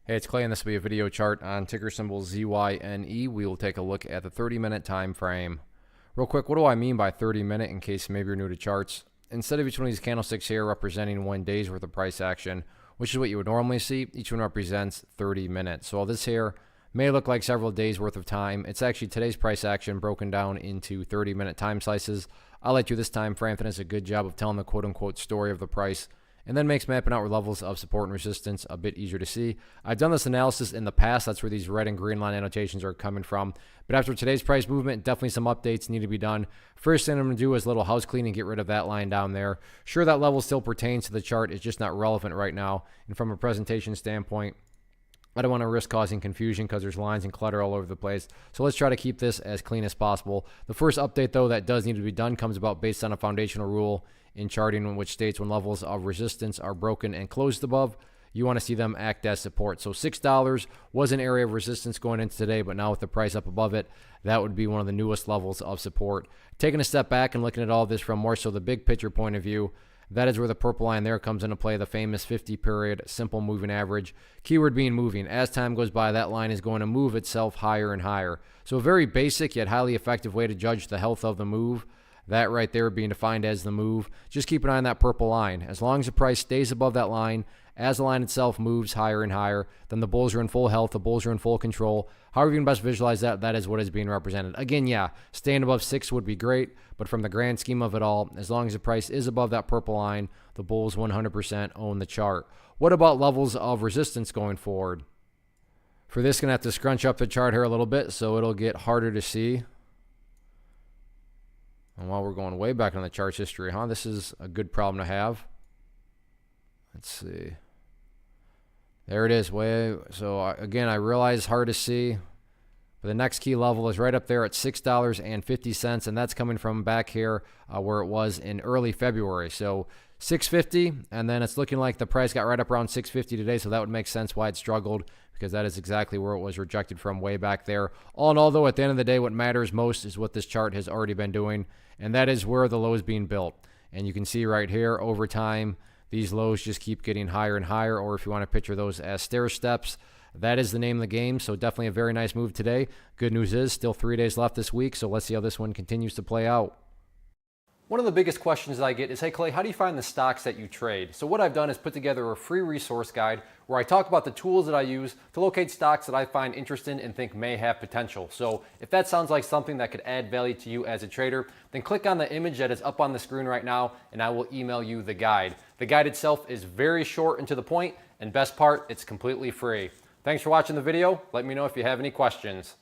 Hey, it's Clay, and this will be a video chart on ticker symbol ZYNE. We will take a look at the 30-minute time frame. Real quick, what do I mean by 30-minute in case maybe you're new to charts? Instead of each one of these candlesticks here representing 1 day's worth of price action, which is what you would normally see, each one represents 30 minutes. So all this here may look like several days worth of time. It's actually today's price action broken down into 30-minute time slices. I'll let you this time frame that does a good job of telling the quote-unquote story of the price, and then makes mapping out levels of support and resistance a bit easier to see. I've done this analysis in the past. That's where these red and green line annotations are coming from. But after today's price movement, definitely some updates need to be done. First thing I'm going to do is a little house cleaning, get rid of that line down there. Sure, that level still pertains to the chart. It's just not relevant right now. And from a presentation standpoint, I don't want to risk causing confusion because there's lines and clutter all over the place. So let's try to keep this as clean as possible. The first update, though, that does need to be done comes about based on a foundational rule in charting, which states when levels of resistance are broken and closed above, you want to see them act as support. So $6 was an area of resistance going into today, but now with the price up above it, that would be one of the newest levels of support. Taking a step back and looking at all this from more so the big picture point of view, that is where the purple line there comes into play, the famous 50-period simple moving average. Keyword being moving. As time goes by, that line is going to move itself higher and higher. So a very basic yet highly effective way to judge the health of the move. That right there being defined as the move. Just keep an eye on that purple line. As long as the price stays above that line, as the line itself moves higher and higher, then the bulls are in full health, the bulls are in full control. However you can best visualize that, that is what is being represented. Again, yeah, staying above 6 would be great, but from the grand scheme of it all, as long as the price is above that purple line, the bulls 100% own the chart. What about levels of resistance going forward? For this, going to have to scrunch up the chart here a little bit so it'll get harder to see. And while we're going way back on the chart's history, this is a good problem to have. Let's see. There it is. So again, I realize hard to see, but the next key level is right up there at $6.50, and that's coming from back here where it was in early February. So $6.50, and then it's looking like the price got right up around $6.50 today, so that would make sense why it struggled, because that is exactly where it was rejected from way back there. All in all, though, at the end of the day, what matters most is what this chart has already been doing, and that is where the low is being built. And you can see right here, over time, these lows just keep getting higher and higher, or if you want to picture those as stair steps, that is the name of the game. So definitely a very nice move today. Good news is still 3 days left this week, so let's see how this one continues to play out. One of the biggest questions that I get is, hey Clay, how do you find the stocks that you trade? So what I've done is put together a free resource guide where I talk about the tools that I use to locate stocks that I find interesting and think may have potential. So if that sounds like something that could add value to you as a trader, then click on the image that is up on the screen right now and I will email you the guide. The guide itself is very short and to the point, and best part, it's completely free. Thanks for watching the video. Let me know if you have any questions.